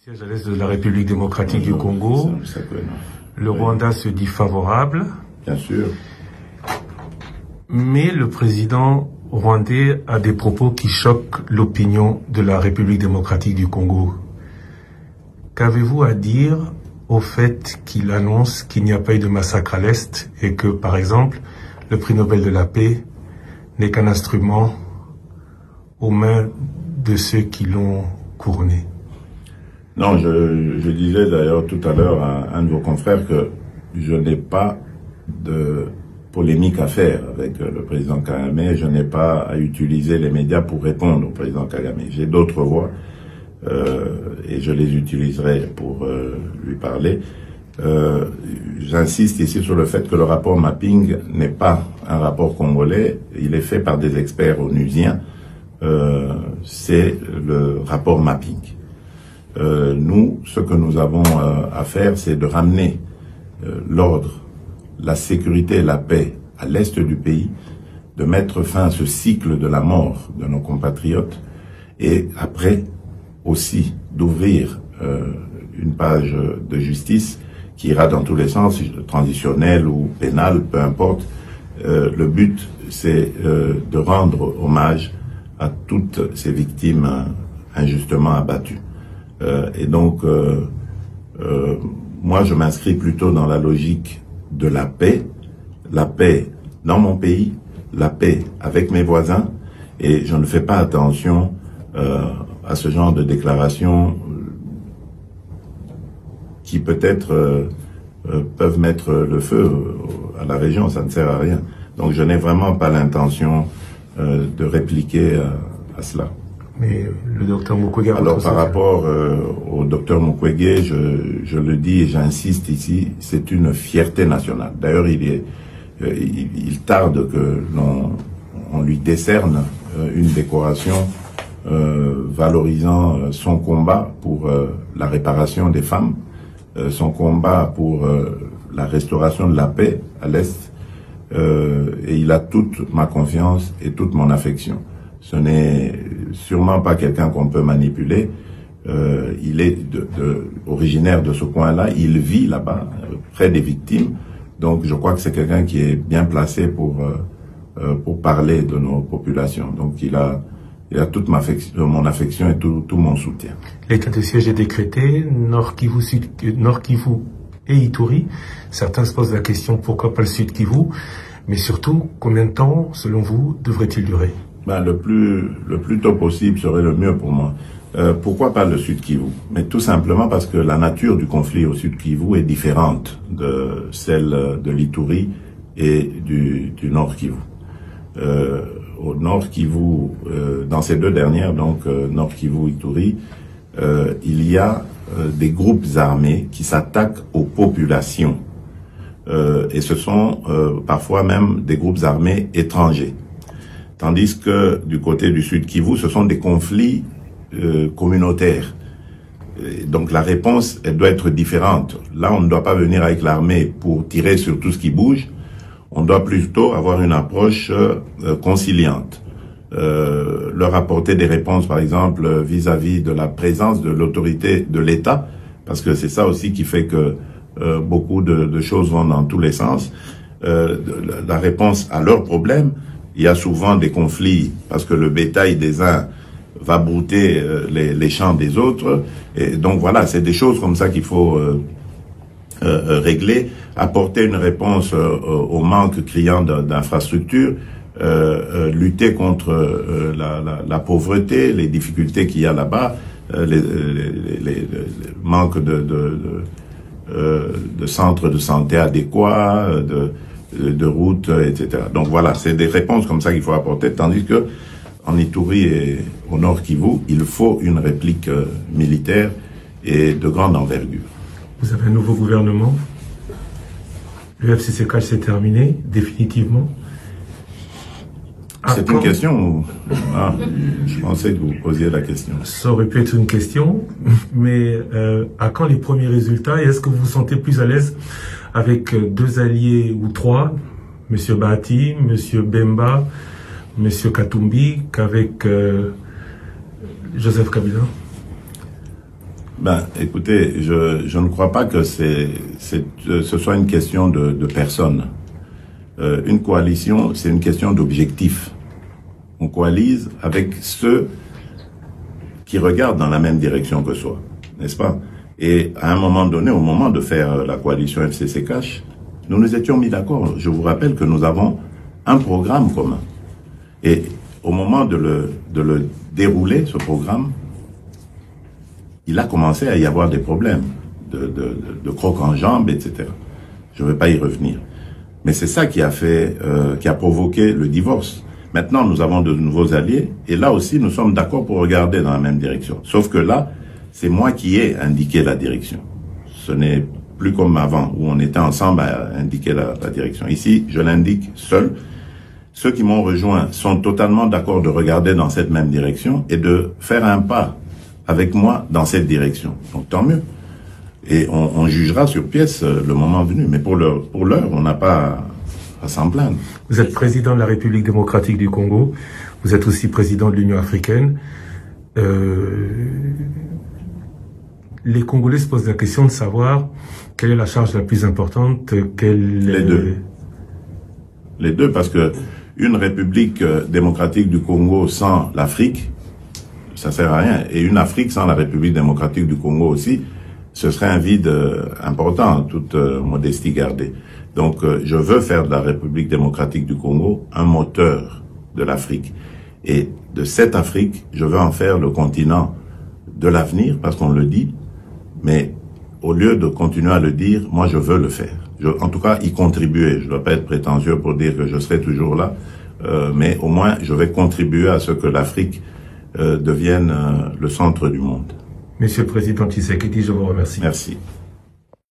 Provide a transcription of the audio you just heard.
Siège à l'est de la République démocratique du Congo. Le Rwanda se dit favorable. Bien sûr. Mais le président rwandais a des propos qui choquent l'opinion de la République démocratique du Congo. Qu'avez-vous à dire au fait qu'il annonce qu'il n'y a pas eu de massacre à l'Est et que, par exemple, le prix Nobel de la paix n'est qu'un instrument aux mains de ceux qui l'ont couronné? Non, je disais d'ailleurs tout à l'heure à un de vos confrères que je n'ai pas de polémique à faire avec le président Kagame. Je n'ai pas à utiliser les médias pour répondre au président Kagame. J'ai d'autres voies et je les utiliserai pour lui parler. J'insiste ici sur le fait que le rapport mapping n'est pas un rapport congolais. Il est fait par des experts onusiens. C'est le rapport mapping. Nous, ce que nous avons à faire, c'est de ramener l'ordre, la sécurité et la paix à l'est du pays, de mettre fin à ce cycle de la mort de nos compatriotes et après aussi d'ouvrir une page de justice qui ira dans tous les sens, transitionnelle ou pénale, peu importe. Le but, c'est de rendre hommage à toutes ces victimes injustement abattues. Et donc, moi, je m'inscris plutôt dans la logique de la paix dans mon pays, la paix avec mes voisins, et je ne fais pas attention à ce genre de déclarations qui peut-être peuvent mettre le feu à la région, ça ne sert à rien. Donc je n'ai vraiment pas l'intention de répliquer à cela. Mais le docteur Mukwege... Alors par rapport au docteur Mukwege, je le dis et j'insiste ici, c'est une fierté nationale. D'ailleurs, il tarde que l'on lui décerne une décoration valorisant son combat pour la réparation des femmes, son combat pour la restauration de la paix à l'Est, et il a toute ma confiance et toute mon affection. Ce n'est sûrement pas quelqu'un qu'on peut manipuler. Il est originaire de ce coin-là. Il vit là-bas, près des victimes. Donc, je crois que c'est quelqu'un qui est bien placé pour parler de nos populations. Donc, il a toute mon affection et tout mon soutien. L'état de siège est décrété. Nord Kivu et Ituri. Certains se posent la question pourquoi pas le Sud Kivu. Mais surtout, combien de temps, selon vous, devrait-il durer? Le plus tôt possible serait le mieux pour moi. Pourquoi pas le Sud Kivu? Mais tout simplement parce que la nature du conflit au Sud Kivu est différente de celle de l'Ituri et du Nord Kivu. Au Nord Kivu, dans ces deux dernières, donc Nord Kivu, Ituri, il y a des groupes armés qui s'attaquent aux populations. Et ce sont parfois même des groupes armés étrangers. Tandis que du côté du Sud Kivu, ce sont des conflits communautaires. Et donc la réponse, elle doit être différente. Là, on ne doit pas venir avec l'armée pour tirer sur tout ce qui bouge. On doit plutôt avoir une approche conciliante. Leur apporter des réponses, par exemple, vis-à-vis de la présence de l'autorité de l'État, parce que c'est ça aussi qui fait que beaucoup de choses vont dans tous les sens. La réponse à leurs problèmes. Il y a souvent des conflits parce que le bétail des uns va brouter les champs des autres. Et donc voilà, c'est des choses comme ça qu'il faut régler, apporter une réponse au manque criant d'infrastructures, lutter contre la pauvreté, les difficultés qu'il y a là-bas, les manque de centres de santé adéquats, de routes, etc. Donc voilà, c'est des réponses comme ça qu'il faut apporter, tandis que en Ituri et au Nord Kivu, il faut une réplique militaire et de grande envergure. Vous avez un nouveau gouvernement. Le FCCK s'est terminé, définitivement. C'est une question ah, je pensais que vous posiez la question. Ça aurait pu être une question, mais à quand les premiers résultats? Et est-ce que vous vous sentez plus à l'aise avec deux alliés ou trois, M. Bahati, M. Bemba, M. Katumbi, qu'avec Joseph Kabila? Ben, écoutez, je ne crois pas que ce soit une question de personne. Une coalition, c'est une question d'objectif. On coalise avec ceux qui regardent dans la même direction que soi, n'est-ce pas? Et à un moment donné, au moment de faire la coalition FCC-Cash, nous nous étions mis d'accord. Je vous rappelle que nous avons un programme commun. Et au moment de le dérouler, ce programme, il a commencé à y avoir des problèmes de crocs en jambes, etc. Je ne vais pas y revenir. Mais c'est ça qui a provoqué le divorce. Maintenant, nous avons de nouveaux alliés, et là aussi, nous sommes d'accord pour regarder dans la même direction. Sauf que là, c'est moi qui ai indiqué la direction. Ce n'est plus comme avant, où on était ensemble à indiquer la direction. Ici, je l'indique seul. Ceux qui m'ont rejoint sont totalement d'accord de regarder dans cette même direction et de faire un pas avec moi dans cette direction. Donc tant mieux. Et on jugera sur pièce le moment venu. Mais pour l'heure, on n'a pas à s'en plaindre. Vous êtes président de la République démocratique du Congo. Vous êtes aussi président de l'Union africaine. Les Congolais se posent la question de savoir quelle est la charge la plus importante. Les deux. Les deux, parce que une République démocratique du Congo sans l'Afrique, ça sert à rien. Et une Afrique sans la République démocratique du Congo aussi, ce serait un vide important, toute modestie gardée. Donc, je veux faire de la République démocratique du Congo un moteur de l'Afrique. Et de cette Afrique, je veux en faire le continent de l'avenir, parce qu'on le dit, mais au lieu de continuer à le dire, moi, je veux le faire. En tout cas, y contribuer. Je ne dois pas être prétentieux pour dire que je serai toujours là, mais au moins, je vais contribuer à ce que l'Afrique devienne le centre du monde. Monsieur le Président Tshisekedi, je vous remercie. Merci.